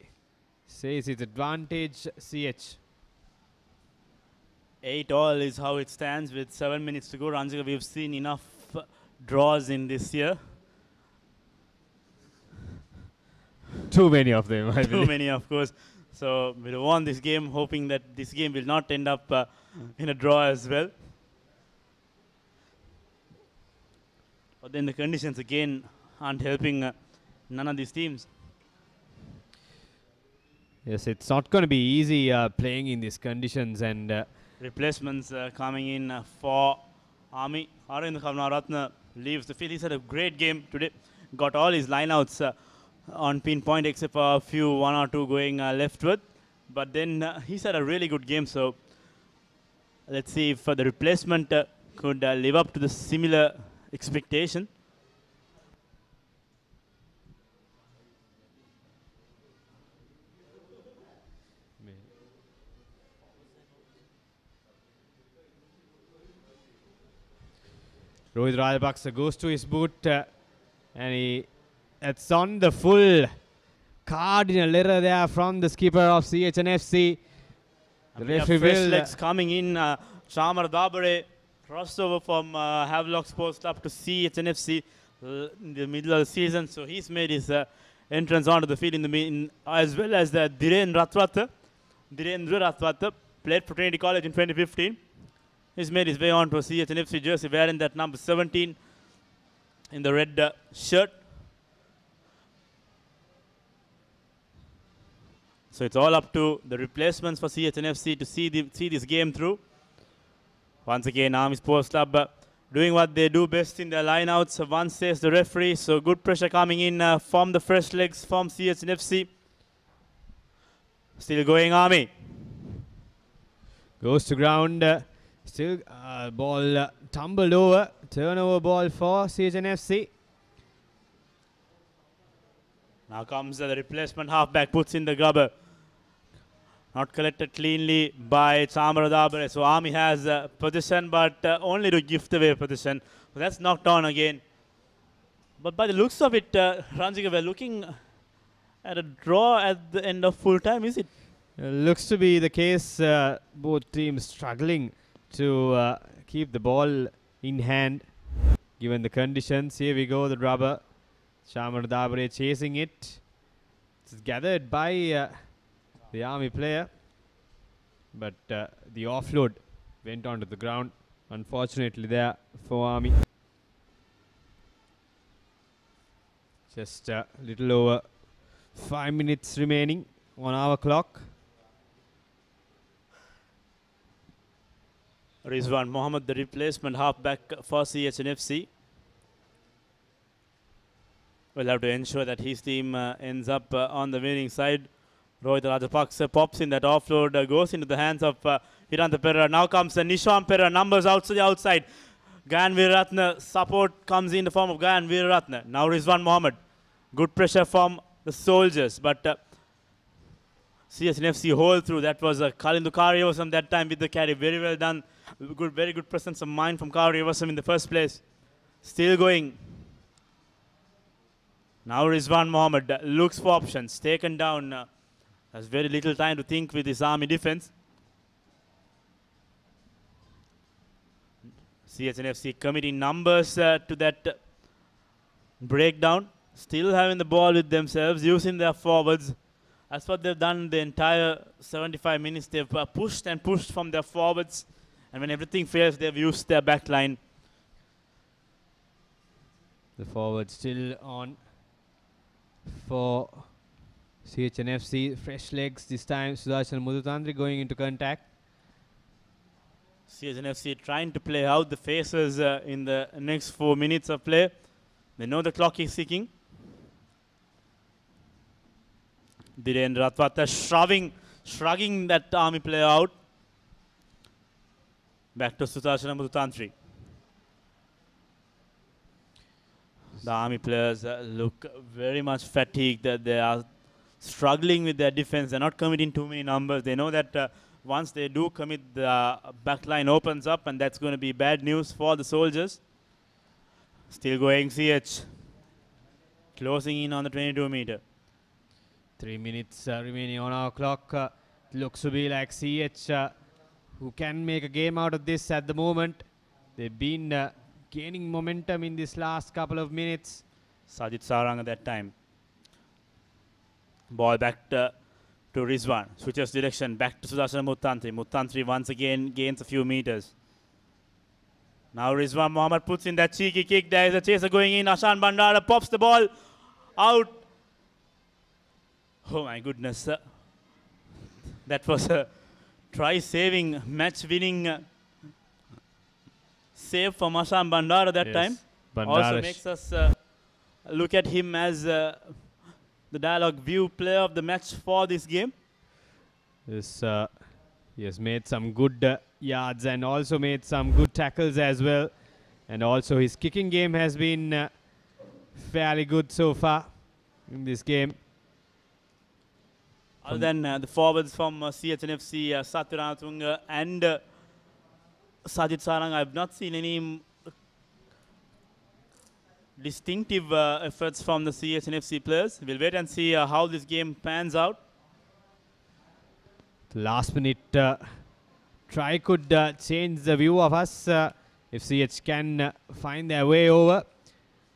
says it's advantage CH. 8-all is how it stands with 7 minutes to go. Ranjika, we've seen enough draws in this year. Too many of them, I Too believe. many, of course. So we'll won this game, hoping that this game will not end up in a draw as well. But then the conditions again aren't helping none of these teams. Yes, it's not going to be easy playing in these conditions, and replacements coming in for Army. Arvind Kavnaratna leaves the field. He's had a great game today. Got all his lineouts on pinpoint except for a few, 1 or 2 going leftward. But then he's had a really good game. So let's see if the replacement could live up to the similar expectation. Rohit Rajapaksa goes to his boot and it's on the full cardinal error there from the skipper of CHNFC. The referee fresh will legs coming in. Shamar Dabare crossed over from Havelock Sports Club to CHNFC in the middle of the season. So he's made his entrance onto the field as well as the Dhirendra Rathwata played for Trinity College in 2015. He's made his way onto a CHNFC jersey wearing that number 17 in the red shirt. So it's all up to the replacements for CHNFC to see this game through. Once again, Army Sports Club doing what they do best in their lineouts. One says the referee, so good pressure coming in from the fresh legs from CHNFC. Still going Army. Goes to ground. Still ball tumbled over. Turnover ball for CHNFC. Now comes the replacement halfback, puts in the grubber. Not collected cleanly by Chamaradabre. So Army has position, but only to gift away position. So that's knocked on again. But by the looks of it, Ranjika, we're looking at a draw at the end of full time, is it? Looks to be the case. Both teams struggling to keep the ball in hand given the conditions. Here we go, the rubber. Chamaradabre chasing it. It's gathered by the Army player, but the offload went onto the ground, unfortunately there for Army. Just a little over 5 minutes remaining on our clock. Rizwan Mohammed, the replacement halfback for CHNFC, will have to ensure that his team ends up on the winning side. Rohit Rajapaksa pops in that offload, goes into the hands of Hiranta Perera. Now comes Nishan Perera, numbers outside. Gayan Veeratna, support comes in the form of Gayan Veeratna. Now Rizwan Mohammed. Good pressure from the soldiers, but CHNFC hold through. That was Kalindu Karyavasam that time with the carry. Very well done. Very good presence of mind from Karyavasam in the first place. Still going. Now Rizwan Mohammed looks for options. Taken down. Has very little time to think with his Army defense. CHNFC committing numbers to that breakdown. Still having the ball with themselves, using their forwards. That's what they've done the entire 75 minutes. They've pushed and pushed from their forwards. And when everything fails, they've used their back line. The forward still on for CHNFC. Fresh legs this time. Sudarshan Mudutandri going into contact. CHNFC trying to play out the faces in the next 4 minutes of play. They know the clock is ticking. Dhirendra Rathwata shrugging that Army player out. Back to Sudarshan Mudutandri. The Army players look very much fatigued. They are struggling with their defense. They're not committing too many numbers. They know that once they do commit, the back line opens up, and that's going to be bad news for the soldiers. Still going CH. Closing in on the 22-meter. 3 minutes remaining on our clock. Looks to be like CH who can make a game out of this at the moment. They've been gaining momentum in this last couple of minutes. Sajid Sarang at that time. Ball back to Rizwan. Switches direction. Back to Sudarshan Mudutandri. Mudutandri once again gains a few meters. Now Rizwan Mohammed puts in that cheeky kick. There is a chaser going in. Ashan Bandara pops the ball out. Oh my goodness. That was a try-saving, match-winning save from Ashan Bandara that time. Also makes us look at him as the Dialog View player of the match for this game. Yes, he has made some good yards and also made some good tackles as well. And also his kicking game has been fairly good so far in this game. Other than the forwards from CHNFC, Satyaranatunga and Sajid Sarang, I have not seen any distinctive efforts from the CHNFC players. We'll wait and see how this game pans out. The last minute try could change the view of us if CH can find their way over.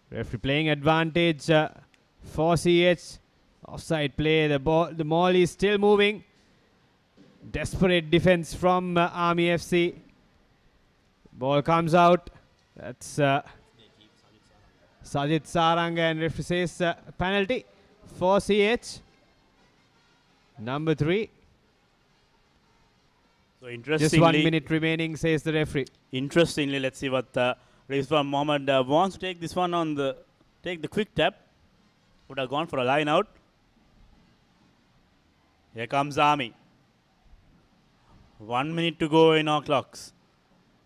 Referee playing advantage for CH. Offside play. The maul is still moving. Desperate defense from Army FC. Ball comes out. That's Sajid Saranga, and referee says penalty for CH. Number 3. So interestingly, just 1 minute remaining, says the referee. Interestingly, let's see what Rizwan Mohammed wants to take this one on the quick tap. Would have gone for a line out. Here comes Army. 1 minute to go in our clocks.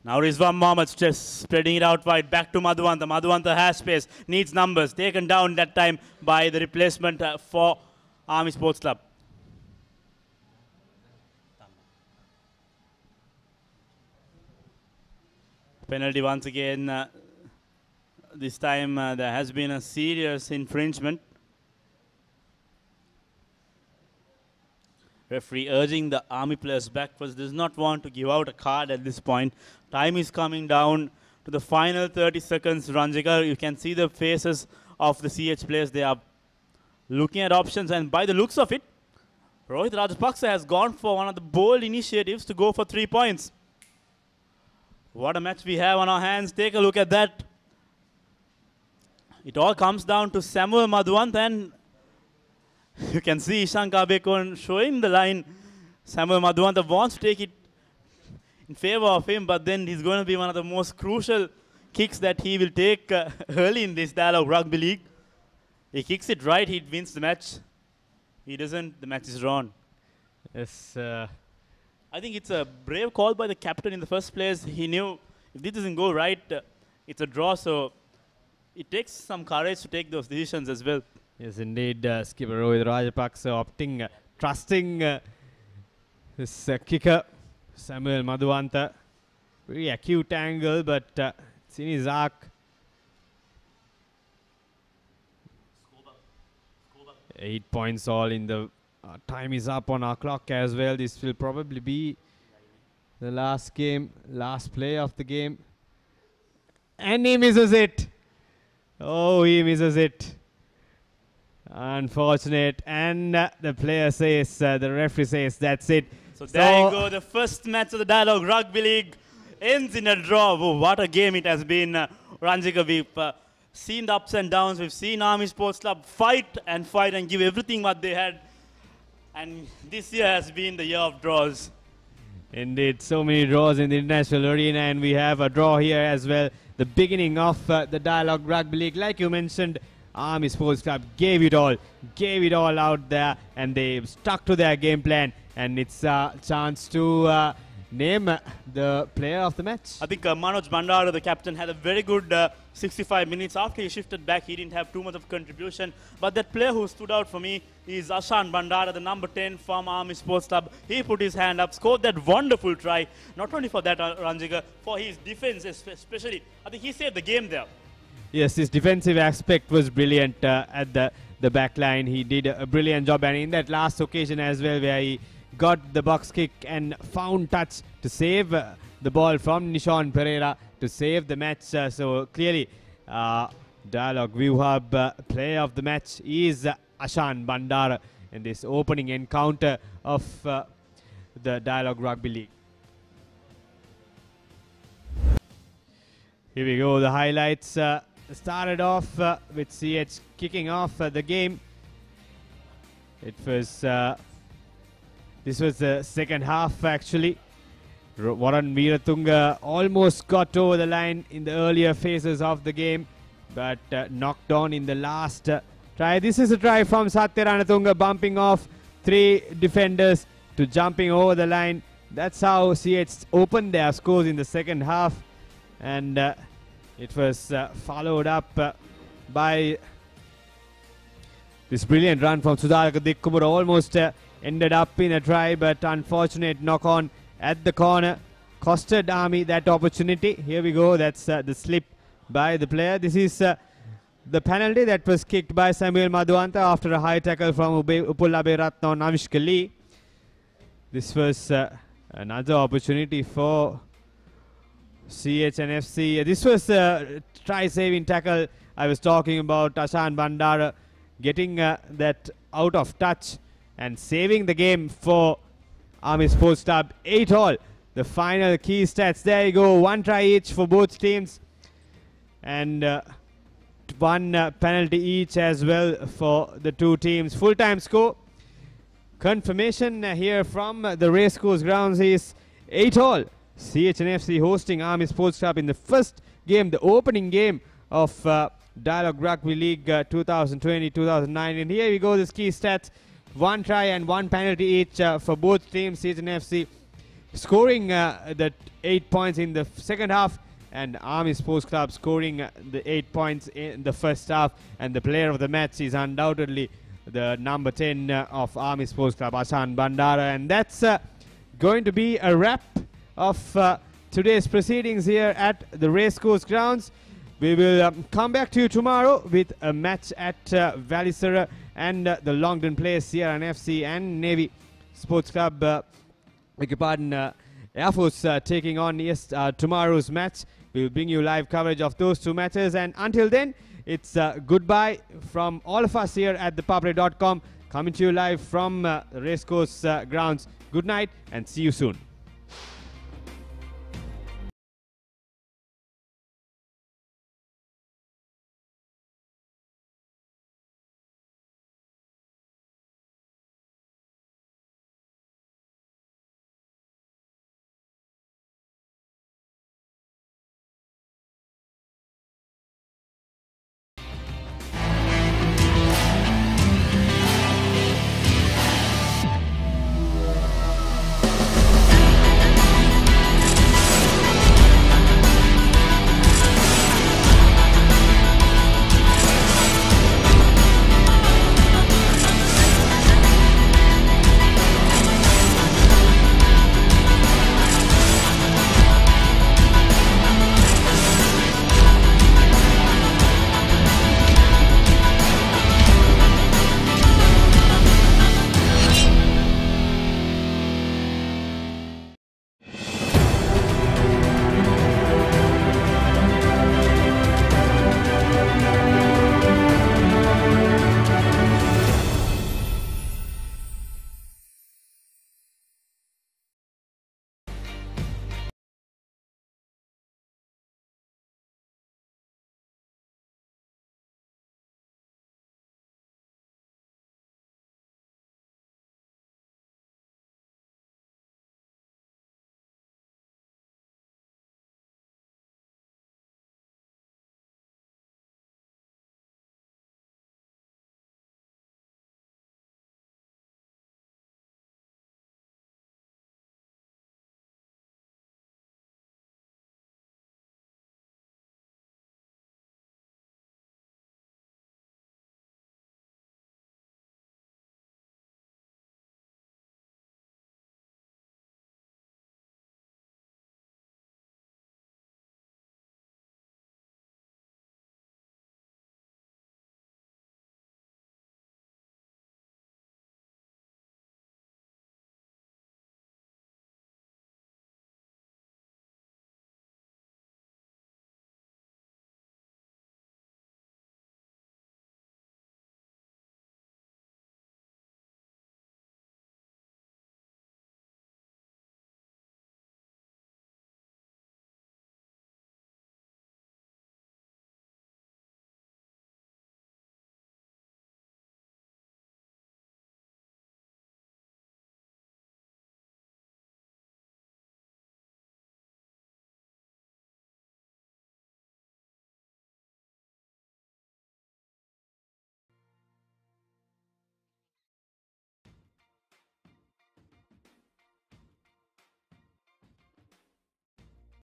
Now Rizwan Mohammed just spreading it out wide. Back to Madhuvanta. Madhuvanta has space. Needs numbers. Taken down that time by the replacement for Army Sports Club. Penalty once again. This time there has been a serious infringement. Referee urging the Army players backwards. Does not want to give out a card at this point. Time is coming down to the final 30 seconds. Ranjika, you can see the faces of the CH players. They are looking at options, and by the looks of it, Rohit Rajapaksa has gone for one of the bold initiatives to go for 3 points. What a match we have on our hands. Take a look at that. It all comes down to Samuel Madhuvant, and you can see Ishan Kabekon showing the line. Samuel Madhuvant wants to take it in favor of him, but then he's going to be one of the most crucial kicks that he will take early in this Dialog Rugby League. He kicks it right, he wins the match. He doesn't, the match is drawn. Yes. I think it's a brave call by the captain in the first place. He knew if this doesn't go right, it's a draw. So it takes some courage to take those decisions as well. Yes, indeed. Skipper Rohit Rajapaksa opting, trusting this kicker, Samuel Madhuvanta. Very acute angle, but it's in his arc. 8 points all in the time is up on our clock as well. This will probably be the last game, last play of the game. And he misses it. Oh, he misses it. Unfortunate. And the player says, the referee says, that's it. So there you go. The first match of the Dialog Rugby League ends in a draw. Oh, what a game it has been, Ranjika. We've seen the ups and downs. We've seen Army Sports Club fight and give everything what they had. And this year has been the year of draws. Indeed, so many draws in the international arena, and we have a draw here as well. The beginning of the Dialog Rugby League, like you mentioned, Army Sports Club gave it all out there, and they stuck to their game plan. And it's a chance to name the player of the match. I think Manoj Bandara, the captain, had a very good 65 minutes. After he shifted back, he didn't have too much of contribution. But that player who stood out for me is Ashan Bandara, the number 10 from Army Sports Club. He put his hand up, scored that wonderful try. Not only for that, Ranjika, for his defense especially. I think he saved the game there. Yes, his defensive aspect was brilliant at the back line. He did a brilliant job. And in that last occasion as well, where he got the box kick and found touch to save the ball from Nishan Pereira to save the match. So clearly, Dialog View Hub player of the match is Ashan Bandara in this opening encounter of the Dialog Rugby League. Here we go, the highlights. Started off with CH kicking off the game. It was this was the second half actually. Warren Veeratunga almost got over the line in the earlier phases of the game, but knocked on in the last try. This is a try from Satya Ranatunga, bumping off 3 defenders to jumping over the line. That's how CH opened their scores in the second half, and it was followed up by this brilliant run from Sudhaka Dikkumura. Almost ended up in a try, but unfortunate knock-on at the corner costed Army that opportunity. Here we go, that's the slip by the player. This is the penalty that was kicked by Samuel Madhuvanta after a high tackle from Upullabe Ratna on Avishka Lee. This was another opportunity for CHNFC. This was a try-saving tackle I was talking about. Ashan Bandara getting that out of touch and saving the game for Army Sports Club. 8-all. The final key stats. There you go. 1 try each for both teams. And 1 penalty each as well for the two teams. Full-time score. Confirmation here from the Race Course grounds is 8-all. CHNFC hosting Army Sports Club in the first game, the opening game of Dialog Rugby League 2020-2009. And here we go, the key stats. 1 try and 1 penalty each for both teams. CHNFC scoring the 8 points in the second half, and Army Sports Club scoring the 8 points in the first half. And the player of the match is undoubtedly the number 10 of Army Sports Club, Asan Bandara. And that's going to be a wrap of today's proceedings here at the Racecourse grounds. We will come back to you tomorrow with a match at Valisara and the Longdon Place, Sierra FC and Navy Sports Club, beg your pardon, Air Force taking on tomorrow's match. We will bring you live coverage of those two matches, and until then, it's goodbye from all of us here at ThePapare.com, coming to you live from the Racecourse grounds. Good night and see you soon.